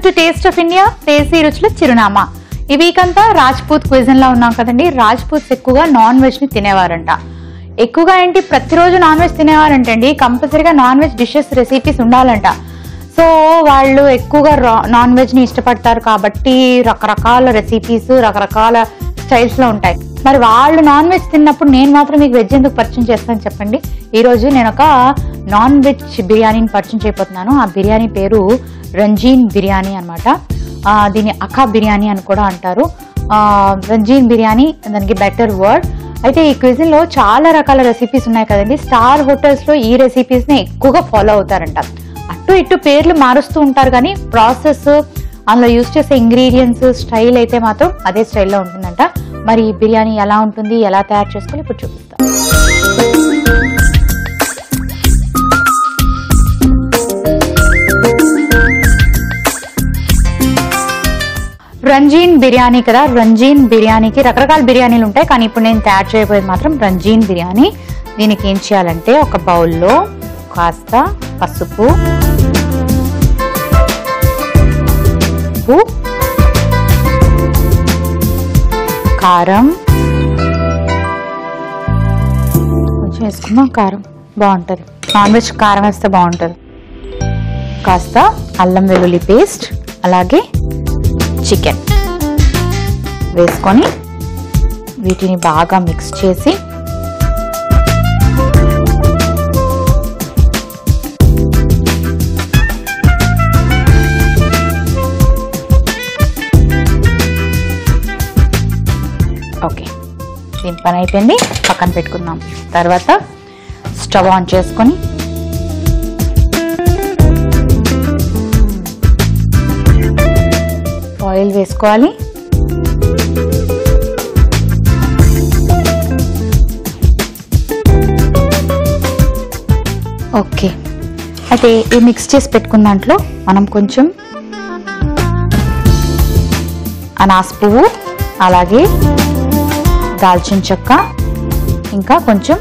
Welcome to Taste of India, దేశీ రుచుల చిరునామా. ఈ వీక్ అంతా రాజ్పూత్ క్విజన్ లో ఉన్నాం కదండి. రాజ్పూత్స్ ఎక్కువగా నాన్ వెజ్ ని తినేవారంట. ఎక్కువగా ఏంటి, ప్రతిరోజు నాన్ వెజ్ తినేవారంట అండి. కంపల్సరీగా నాన్ వెజ్ డిషెస్ రెసిపీస్ ఉండాలంట. సో వాళ్ళు ఎక్కువగా నాన్ వెజ్ ని ఇష్టపడతారు కాబట్టి రకరకాల రెసిపీస్ రకరకాల స్టైల్స్ లో ఉంటాయి. మరి వాళ్ళు నాన్ వెజ్ తిన్నప్పుడు నేను మాత్రం మీకు వెజ్ ఎందుకు పరిచయం చేస్తాను చెప్పండి. ఈ రోజు నేను ఒక నాన్ వెజ్ బిర్యానీని పరిచయం చేయబోతున్నాను. ఆ బిర్యానీ పేరు రంజీన్ బిర్యానీ అనమాట. దీన్ని అఖా బిర్యానీ అని కూడా అంటారు. రంజీన్ బిర్యానీ దానికి బెటర్ వర్డ్. అయితే ఈ క్విజిన్ లో చాలా రకాల రెసిపీస్ ఉన్నాయి కదండి. స్టార్ హోటల్స్ లో ఈ రెసిపీస్ ని ఎక్కువగా ఫాలో అవుతారంట. అటు ఇటు పేర్లు మారుస్తూ ఉంటారు కానీ ప్రాసెస్, అందులో యూజ్ చేసే ఇంగ్రీడియంట్స్, స్టైల్ అయితే మాత్రం అదే స్టైల్లో ఉంటుందంట. మరి ఈ బిర్యానీ ఎలా ఉంటుంది, ఎలా తయారు చేసుకోవాలి ఇప్పుడు చూపిస్తాం. రంజీన్ బిర్యానీ కదా. రంజీన్ బిర్యానీకి రకరకాల బిర్యానీలు ఉంటాయి కానీ ఇప్పుడు నేను తయారు చేయబోయేది మాత్రం రంజీన్ బిర్యానీ. దీనికి ఏం చేయాలంటే ఒక బౌల్లో కాస్త పసుపు, కారం కొంచెం వేసుకుందాం. కారం బాగుంటుంది, నాన్ వెజ్ కారం వేస్తే బాగుంటుంది. కాస్త అల్లం వెల్లుల్లి పేస్ట్, అలాగే చికెన్ వేసుకొని వీటిని బాగా మిక్స్ చేసి ఓకే, దీని పని అయిపోయింది, పక్కన పెట్టుకుందాం. తర్వాత స్టవ్ ఆన్ చేసుకొని ఆయిల్ వేసుకోవాలి. ఓకే, అయితే ఈ మిక్స్ చేసి పెట్టుకున్న దాంట్లో మనం కొంచెం అనాస పువ్వు, అలాగే దాల్చిన చెక్క, ఇంకా కొంచెం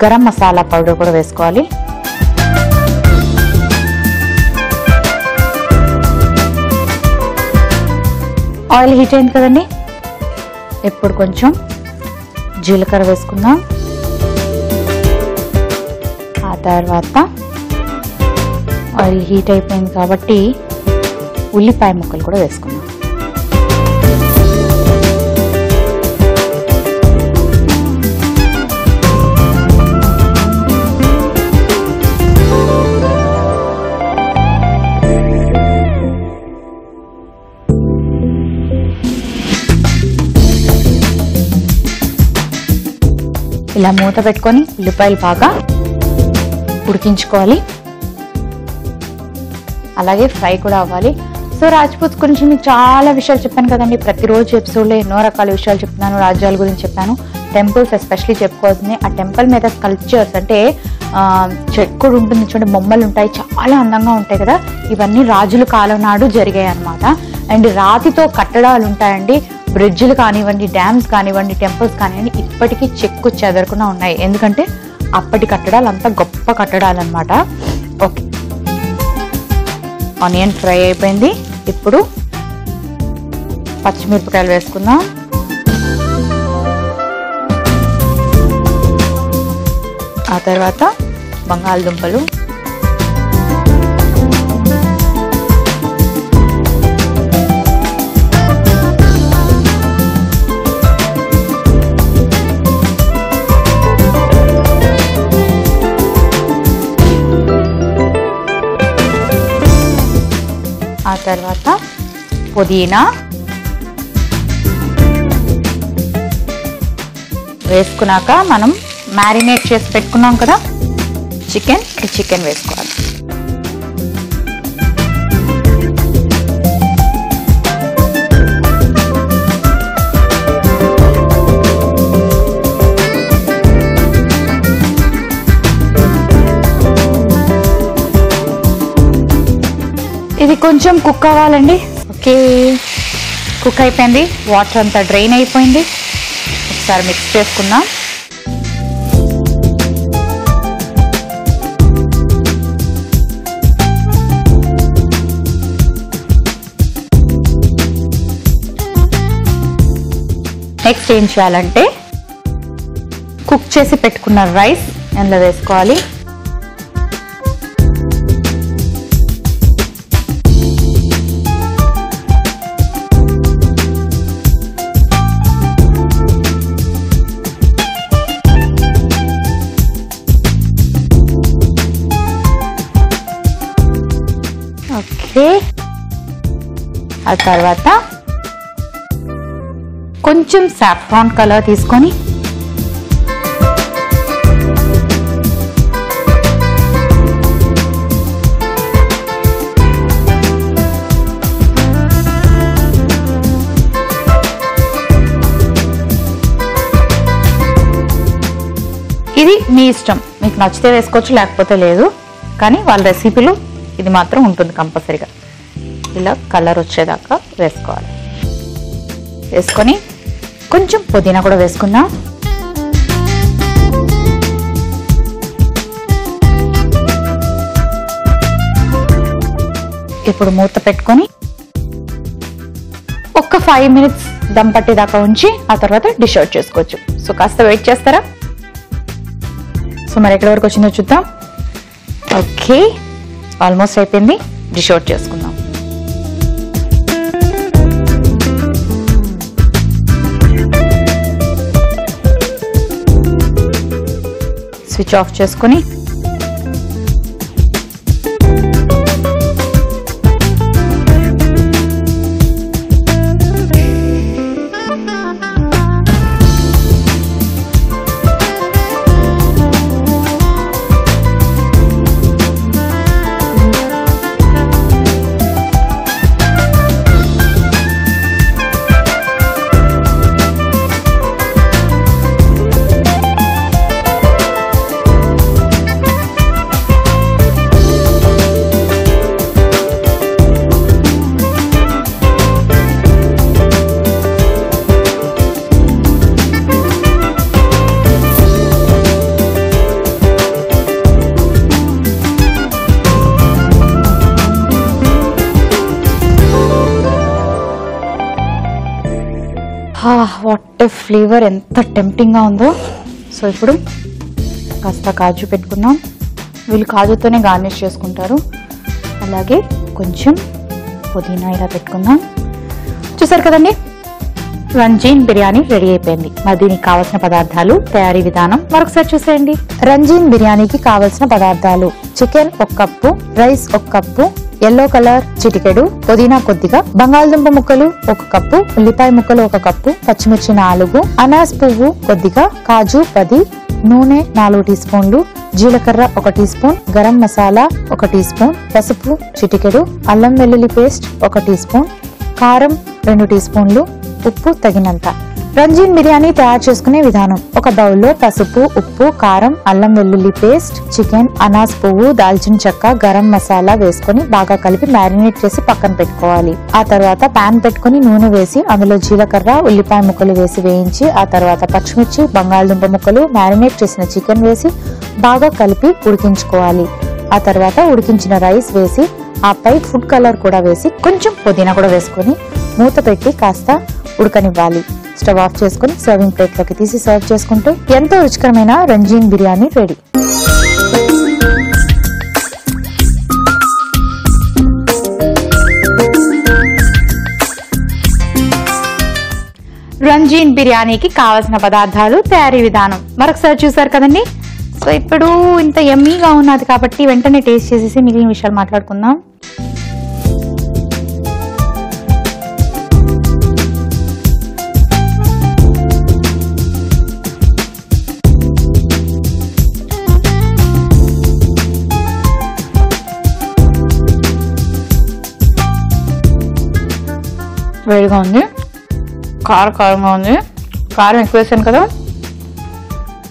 గరం మసాలా పౌడర్ కూడా వేసుకోవాలి. ఆయిల్ హీట్ అయింది కదండి. ఇప్పుడు కొంచెం జీలకర్ర వేసుకుందాం. ఆ తర్వాత ఆయిల్ హీట్ అయిపోయింది కాబట్టి ఉల్లిపాయ ముక్కలు కూడా వేసుకుందాం. ఇలా మూత పెట్టుకొని ఉల్లిపాయలు బాగా ఉడికించుకోవాలి, అలాగే ఫ్రై కూడా అవ్వాలి. సో రాజ్పూత్ గురించి మీకు చాలా విషయాలు చెప్పాను కదండి. ప్రతిరోజు ఎపిసోడ్లో ఎన్నో రకాల విషయాలు చెప్తున్నాను, రాజ్యాల గురించి చెప్పాను. టెంపుల్స్ ఎస్పెషలీ చెప్పుకోవాల్సింది. ఆ టెంపుల్ మీద స్కల్ప్చర్స్ అంటే చెక్కుడు ఉంటుంది చూడండి, బొమ్మలు ఉంటాయి, చాలా అందంగా ఉంటాయి కదా. ఇవన్నీ రాజుల కాలం నాడు జరిగాయి అన్నమాట. అండ్ రాతితో కట్టడాలు ఉంటాయండి. బ్రిడ్జ్లు కానివ్వండి, డ్యామ్స్ కానివ్వండి, టెంపుల్స్ కానివ్వండి, ఇప్పటికీ చెక్కు చెదరకుండా ఉన్నాయి. ఎందుకంటే అప్పటి కట్టడాలు అంత గొప్ప కట్టడాలు అన్నమాట. ఓకే, ఆనియన్ ఫ్రై అయిపోయింది. ఇప్పుడు పచ్చిమిరపకాయలు వేసుకుందాం. ఆ తర్వాత బంగాళదుంపలు, ఆ తర్వాత పుదీనా వేసుకున్నాక మనం మ్యారినేట్ చేసి పెట్టుకున్నాం కదా చికెన్, ఈ చికెన్ వేసుకోవాలి. ఇది కొంచెం కుక్ అవ్వాలండి. ఓకే, కుక్ అయిపోయింది, వాటర్ అంతా డ్రైన్ అయిపోయింది. ఒకసారి మిక్స్ చేసుకుందాం. నెక్స్ట్ ఏం చేయాలంటే కుక్ చేసి పెట్టుకున్న రైస్ అందులో వేసుకోవాలి. ఓకే, ఆ తర్వాత కొంచెం సాఫ్రాన్ కలర్ తీసుకొని ఇది మీ ఇష్టం, మీకు నచ్చితే వేసుకోవచ్చు లేకపోతే లేదు, కానీ వాళ్ళ రెసిపీలో ఇది మాత్రం ఉంటుంది కంపల్సరీగా. ఇలా కలర్ వచ్చేదాకా వేసుకోవాలి. వేసుకొని కొంచెం పుదీనా కూడా వేసుకుందాం. ఇప్పుడు మూత పెట్టుకొని ఒక 5 minutes దమ్ పట్టేదాకా ఉంచి ఆ తర్వాత డిష్ అవుట్ చేసుకోవచ్చు. సో కాస్త వెయిట్ చేస్తారా? సో మరి ఎక్కడి వరకు వచ్చిందో చూద్దాం. ఓకే, ఆల్మోస్ట్ అయిపోయింది. డిష్ అవుట్ చేసుకుందాం. స్విచ్ ఆఫ్ చేసుకొని వాట్ ఫ్లేవర్, ఎంత టెంప్టింగ్గా ఉందో. సో ఇప్పుడు కాస్త కాజు పెట్టుకున్నాం. వీళ్ళు కాజుతోనే గార్నిష్ చేసుకుంటారు. అలాగే కొంచెం పుదీనా ఇలా పెట్టుకుందాం. చూసారు కదండి, రంజీన్ బిర్యానీ రెడీ అయిపోయింది. మరి దీనికి కావాల్సిన పదార్థాలు, తయారీ విధానం మరొకసారి చూసేయండి. రంజీన్ బిర్యానీకి కావాల్సిన పదార్థాలు: chicken 1 cup, rice 1 cup, yellow colour చిటికెడు, పుదీనా కొద్దిగా, బంగాళదుంప ముక్కలు 1 కప్పు, ఉల్లిపాయ ముక్కలు 1 కప్పు, పచ్చిమిర్చి 4, అనాస్ పువ్వు కొద్దిగా, కాజు 10, నూనె 4 టీ స్పూన్లు, జీలకర్ర 1 teaspoon, garam masala 1 teaspoon, పసుపు చిటికెడు, అల్లం వెల్లుల్లి పేస్ట్ 1 టీ స్పూన్, కారం 2 టీ స్పూన్లు, ఉప్పు తగినంత. రంజీన్ బిర్యానీ తయారు చేసుకునే విధానం: ఒక బౌల్లో పసుపు, ఉప్పు, కారం, అల్లం వెల్లుల్లి పేస్ట్, చికెన్, అనాస్ పువ్వు, దాల్చిన చెక్క, గరం మసాలా వేసుకొని బాగా కలిపి మ్యారినేట్ చేసి పక్కన పెట్టుకోవాలి. ఆ తర్వాత పాన్ పెట్టుకుని నూనె వేసి అందులో జీలకర్ర, ఉల్లిపాయ ముక్కలు వేసి వేయించి ఆ తర్వాత పచ్చిమిర్చి, బంగాళదుంప ముక్కలు, మ్యారినేట్ చేసిన చికెన్ వేసి బాగా కలిపి ఉడికించుకోవాలి. ఆ తర్వాత ఉడికించిన రైస్ వేసి ఆపై ఫుడ్ కలర్ కూడా వేసి కొంచెం పుదీనా కూడా వేసుకొని మూత పెట్టి కాస్త ఉడకనివ్వాలి. స్టవ్ ఆఫ్ చేసుకుని సర్వింగ్ ప్లేట్లోకి తీసి సర్వ్ చేసుకుంటే ఎంతో రుచికరమైన రంజీన్ బిర్యానీ రెడీ. రంజీన్ బిర్యానీకి కావాల్సిన పదార్థాలు, తయారీ విధానం మరొకసారి చూసారు కదండి. సో ఇప్పుడు ఇంత యమ్మీగా ఉన్నది కాబట్టి వెంటనే టేస్ట్ చేసేసి మిగిలిన విషయాలు మాట్లాడుకుందాం. వేడిగా ఉంది, కారంగా ఉంది. కారం ఎక్కువ వేసాను కదా,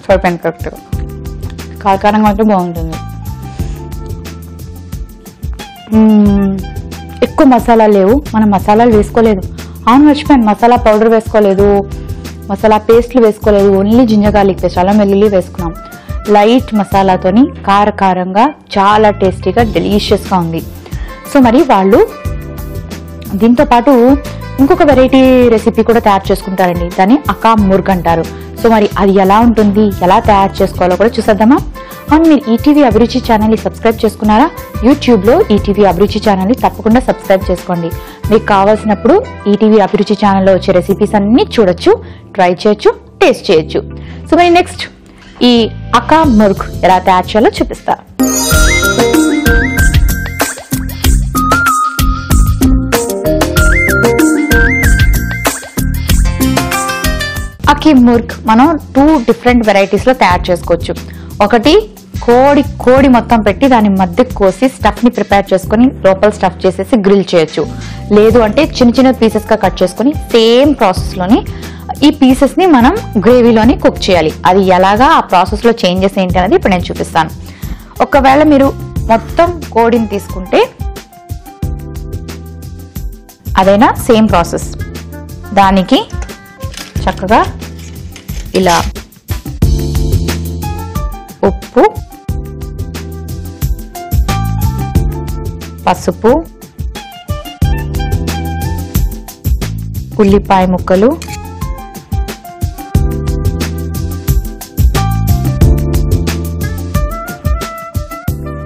సరిపోయింది కరెక్ట్గా. కారంగా అయితే బాగుంటుంది. ఎక్కువ మసాలాలు లేవు, మనం మసాలాలు వేసుకోలేదు. అవును మర్చిపోయాను, మసాలా పౌడర్ వేసుకోలేదు, మసాలా పేస్ట్లు వేసుకోలేదు. ఓన్లీ జింజర్ గార్లిక్ పేస్ట్, అల్లం వెల్లుల్లి వేసుకున్నాం. లైట్ మసాలాతోని కారంగా చాలా టేస్టీగా డెలీషియస్గా ఉంది. సో మరి వాళ్ళు దీంతో పాటు ఇంకొక వెరైటీ రెసిపీ కూడా తయారు చేసుకుంటారండి, దాన్ని అకా ముర్గ్ అంటారు. సో మరి అది ఎలా ఉంటుంది, ఎలా తయారు చేసుకోవాలో కూడా చూసేద్దామా? అవును, మీరు ఈటీవీ అభిరుచి ఛానల్ని సబ్స్క్రైబ్ చేసుకున్నారా? యూట్యూబ్లో ఈటీవీ అభిరుచి ఛానల్ని తప్పకుండా సబ్స్క్రైబ్ చేసుకోండి. మీకు కావాల్సినప్పుడు ఈటీవీ అభిరుచి ఛానల్లో వచ్చే రెసిపీస్ అన్ని చూడొచ్చు, ట్రై చేయొచ్చు, టేస్ట్ చేయొచ్చు. సో మరి నెక్స్ట్ ఈ అకా ముర్గ్ ఎలా తయారు చేయాలో చూపిస్తా. అకీ ముర్గ్ మనం 2 డిఫరెంట్ వెరైటీస్ లో తయారు చేసుకోవచ్చు. ఒకటి కోడి మొత్తం పెట్టి దాని మధ్య కోసి స్టఫ్ ని ప్రిపేర్ చేసుకుని లోపల స్టఫ్ చేసేసి గ్రిల్ చేయొచ్చు. లేదు అంటే చిన్న చిన్న పీసెస్ గా కట్ చేసుకుని సేమ్ ప్రాసెస్ లోని ఈ పీసెస్ ని మనం గ్రేవీలోని కుక్ చేయాలి. అది ఎలాగా, ఆ ప్రాసెస్ లో చేంజెస్ ఏంటి అనేది ఇప్పుడు నేను చూపిస్తాను. ఒకవేళ మీరు మొత్తం కోడిని తీసుకుంటే అదైనా సేమ్ ప్రాసెస్. దానికి చక్కగా ఇలా ఉప్పు, పసుపు, ఉల్లిపాయ ముక్కలు,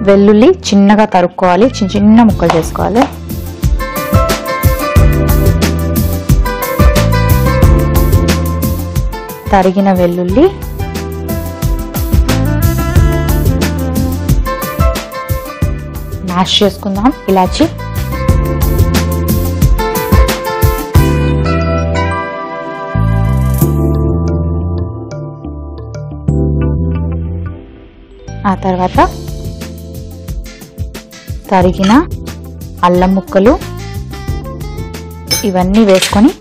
వెల్లుల్లి చిన్నగా తరుక్కోవాలి, చిన్న చిన్న ముక్కలు చేసుకోవాలి. తరిగిన వెల్లుల్లి, మ్యాష్ చేసుకుందాం. ఇలాచి, ఆ తర్వాత తరిగిన అల్లం ముక్కలు, ఇవన్నీ వేసుకొని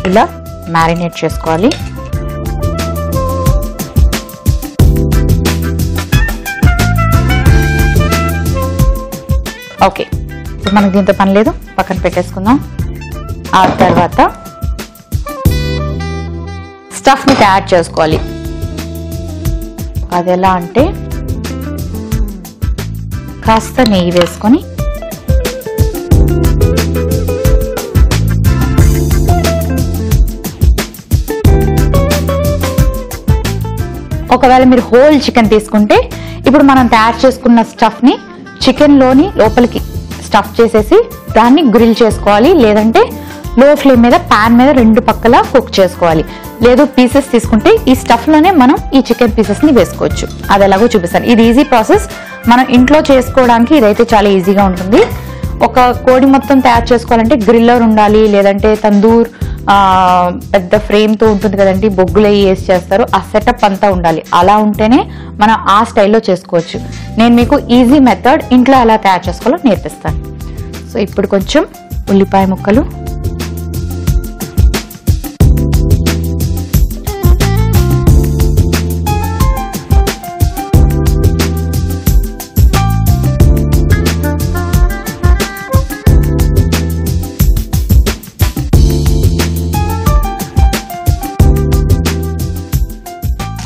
ఇలా మ్యారినేట్ చేసుకోవాలి. ఓకే, ఇప్పుడు మనకు దీంతో పని లేదు, పక్కన పెట్టేసుకుందాం. ఆ తర్వాత స్టఫ్ని తయారు చేసుకోవాలి. అది ఎలా అంటే కాస్త నెయ్యి వేసుకొని ఒకవేళ మీరు హోల్ చికెన్ తీసుకుంటే ఇప్పుడు మనం తయారు చేసుకున్న స్టఫ్ ని చికెన్ లోని లోపలికి స్టఫ్ చేసేసి దాన్ని గ్రిల్ చేసుకోవాలి. లేదంటే లో ఫ్లేమ్ మీద పాన్ మీద 2 పక్కల కుక్ చేసుకోవాలి. లేదు పీసెస్ తీసుకుంటే ఈ స్టఫ్ లోనే మనం ఈ చికెన్ పీసెస్ ని వేసుకోవచ్చు. అది ఎలాగో చూపిస్తాను. ఇది ఈజీ ప్రాసెస్, మనం ఇంట్లో చేసుకోవడానికి ఇదైతే చాలా ఈజీగా ఉంటుంది. ఒక కోడి మొత్తం తయారు చేసుకోవాలంటే గ్రిల్లర్ ఉండాలి, లేదంటే తందూర్ పెద్ద ఫ్రేమ్ తో ఉంటుంది కదండి, బొగ్గులు వేసి చేస్తారు, ఆ సెటప్ అంతా ఉండాలి. అలా ఉంటేనే మనం ఆ స్టైల్లో చేసుకోవచ్చు. నేను మీకు ఈజీ మెథడ్ ఇంట్లో ఎలా తయారు చేసుకోవాలో నేర్పిస్తాను. సో ఇప్పుడు కొంచెం ఉల్లిపాయ ముక్కలు,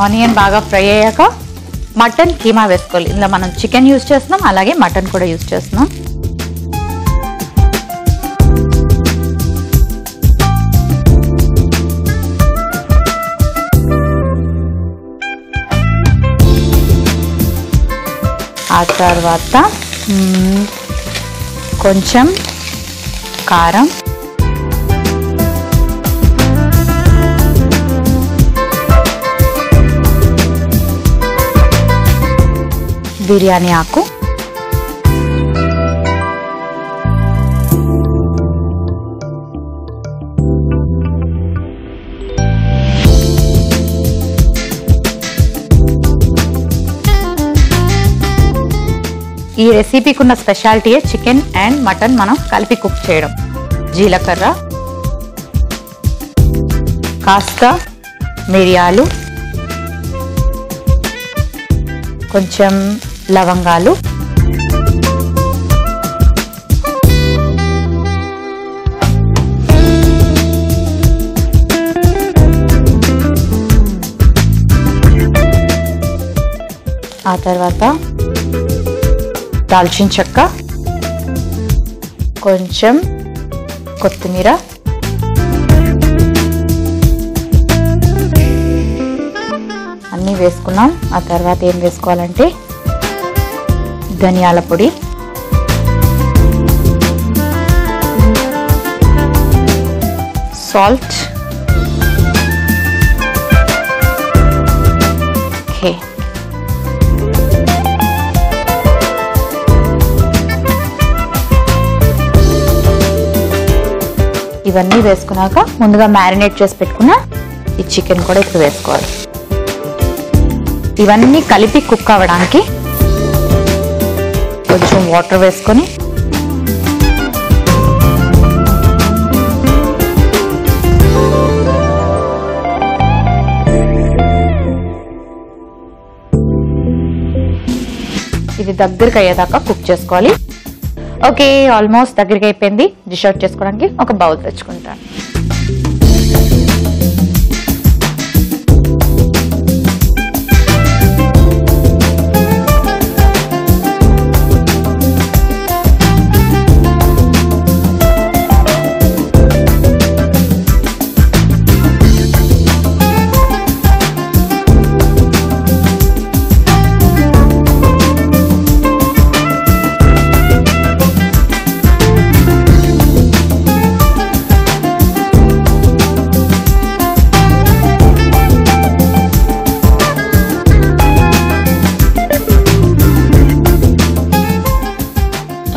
ఆనియన్ బాగా ఫ్రై అయ్యాక మటన్ కీమా వేసుకోవాలి. ఇందులో మనం చికెన్ యూజ్ చేస్తున్నాం, అలాగే మటన్ కూడా యూజ్ చేస్తున్నాం. ఆ తర్వాత కొంచెం కారం, బిర్యానీ ఆకు, ఈ రెసిపీకి ఉన్న స్పెషాలిటీయే చికెన్ అండ్ మటన్ మనం కలిపి కుక్ చేయడం. జీలకర్ర, కాస్త మిరియాలు, కొంచెం లవంగాలు, ఆ తర్వాత దాల్చిన చెక్క, కొంచెం కొత్తిమీర, ఇవన్నీ వేసుకున్నాం. ఆ తర్వాత ఏం వేసుకోవాలంటే ధనియాల పొడి, సాల్ట్, ఓకే, ఇవన్నీ వేసుకున్నాక ముందుగా మ్యారినేట్ చేసి పెట్టుకున్న ఈ చికెన్ కూడా ఇప్పుడు వేసుకోవాలి. ఇవన్నీ కలిపి కుక్ అవ్వడానికి కొంచెం వాటర్ వేసుకొని ఇది దగ్గరికి అయ్యేదాకా కుక్ చేసుకోవాలి. ఓకే, ఆల్మోస్ట్ దగ్గరికి అయిపోయింది. డిష్ అవుట్ చేసుకోవడానికి ఒక బౌల్ తెచ్చుకుంటాను.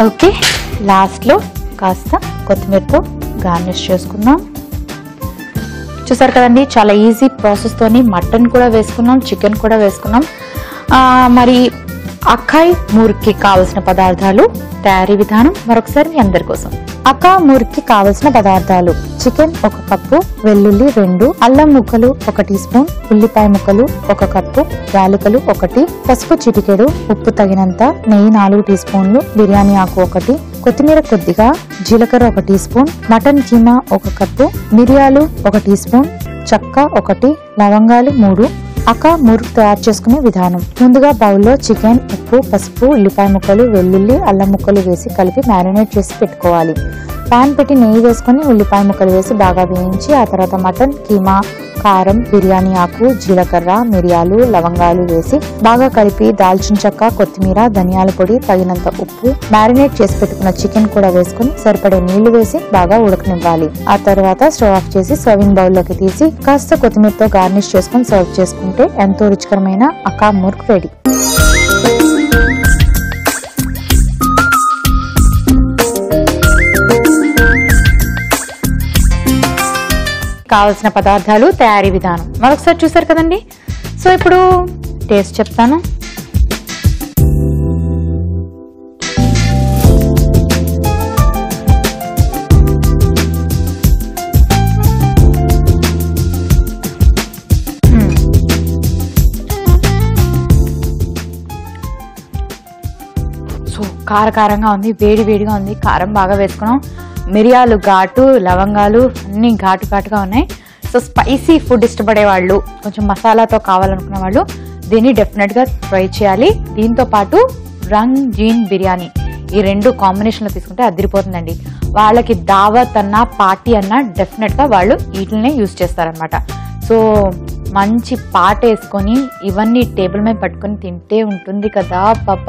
ఓకే, లాస్ట్లో కాస్త కొత్తిమీరతో గార్నిష్ చేసుకుందాం. చూసారు కదండి, చాలా ఈజీ ప్రాసెస్తోని మటన్ కూడా వేసుకున్నాం, చికెన్ కూడా వేసుకున్నాం. మరి అక్కాయ్ ముర్కి కావలసిన పదార్థాలు, తయారీ విధానం మరొకసారి మీ అందరి కోసం. అక్కా ముర్కి కావలసిన పదార్థాలు: చికెన్ 1 కప్పు, వెల్లుల్లి 2, అల్లం ముక్కలు 1 టీ స్పూన్, ఉల్లిపాయ ముక్కలు 1 కప్పు, యాలకులు 1, పసుపు చిటికెడు, ఉప్పు తగినంత, నెయ్యి 4 టీ స్పూన్లు, బిర్యానీ ఆకు 1, కొత్తిమీర కొద్దిగా, జీలకర్ర 1 teaspoon, mutton keema 1 cup, మిరియాలు 1 టీ స్పూన్, చెక్క 1, లవంగాలు 3. అక్కా ముర్క్ తయారు చేసుకునే విధానం: ముందుగా బౌల్లో చికెన్, ఉప్పు, పసుపు, ఉల్లిపాయ ముక్కలు, వెల్లుల్లి, అల్లం ముక్కలు వేసి కలిపి మ్యారినేట్ చేసి పెట్టుకోవాలి. పాన్ పెట్టి నెయ్యి వేసుకొని ఉల్లిపాయ ముక్కలు వేసి బాగా వేయించి ఆ తర్వాత మటన్, కీమా, కారం, బిర్యానీ ఆకు, జీలకర్ర, మిరియాలు, లవంగాలు వేసి బాగా కలిపి దాల్చిన చెక్క, కొత్తిమీర, ధనియాల పొడి, తగినంత ఉప్పు, మ్యారినేట్ చేసి పెట్టుకున్న చికెన్ కూడా వేసుకుని సరిపడే నీళ్లు వేసి బాగా ఉడకనివ్వాలి. ఆ తర్వాత స్టవ్ ఆఫ్ చేసి సర్వింగ్ బౌల్ లోకి తీసి కాస్త కొత్తిమీరతో గార్నిష్ చేసుకుని సర్వ్ చేసుకుంటే ఎంతో రుచికరమైన అక్కా ముర్క్ రెడీ. కావలసిన పదార్థాలు, తయారీ విధానం మరొకసారి చూసారు కదండి. సో ఇప్పుడు టేస్ట్ చెప్తాను. సో కారంగా ఉంది, వేడిగా ఉంది. కారం బాగా వేసుకున్నాం. మిరియాలు ఘాటు, లవంగాలు అన్ని ఘాటుగా ఉన్నాయి. సో స్పైసీ ఫుడ్ ఇష్టపడే వాళ్ళు, కొంచెం మసాలాతో కావాలనుకున్న వాళ్ళు దీన్ని డెఫినెట్గా ట్రై చేయాలి. దీంతో పాటు రంగీన్ బిర్యానీ, ఈ 2 కాంబినేషన్లో తీసుకుంటే అదిరిపోతుందండి. వాళ్ళకి దావత్ అన్నా పార్టీ అన్నా డెఫినెట్గా వాళ్ళు వీటినే యూజ్ చేస్తారనమాట. సో మంచి పాట వేసుకొని ఇవన్నీ టేబుల్ మీద పట్టుకొని తింటే ఉంటుంది కదా పాప.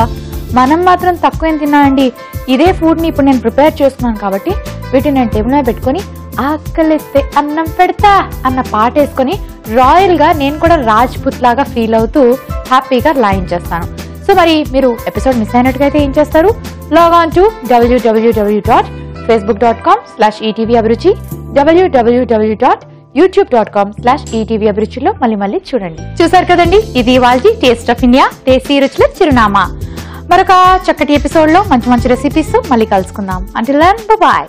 మనం మాత్రం తక్కువ ఏం తిన్నామండి. ఇదే ఫుడ్ని ఇప్పుడు నేను ప్రిపేర్ చేస్తున్నాను కాబట్టి వీటిని నేను టేబుల్ మీద పెట్టుకొని ఆకలిస్తే అన్నం పెడతా అన్న పాట వేసుకొని రాయల్గా నేను కూడా రాజ్పుత్ లాగా ఫీల్ అవుతూ హ్యాపీగా లాయించేస్తాను. సో మరి మీరు ఎపిసోడ్ మిస్ అయినట్టుగా ఏం చేస్తారు? లాగ్ ఆన్ టు www.facebook.com/etvabruchi, www.youtube.com/etvabruchiలో మళ్ళీ చూడండి. చూసారు కదండి, ఇది ఇవాల్టి టేస్ట్ ఆఫ్ ఇండియా, టేస్టీ రుచుల చిరునామా. మరొక చక్కటి ఎపిసోడ్ లో మంచి రెసిపీస్ మళ్ళీ కలుసుకుందాం. Until then by.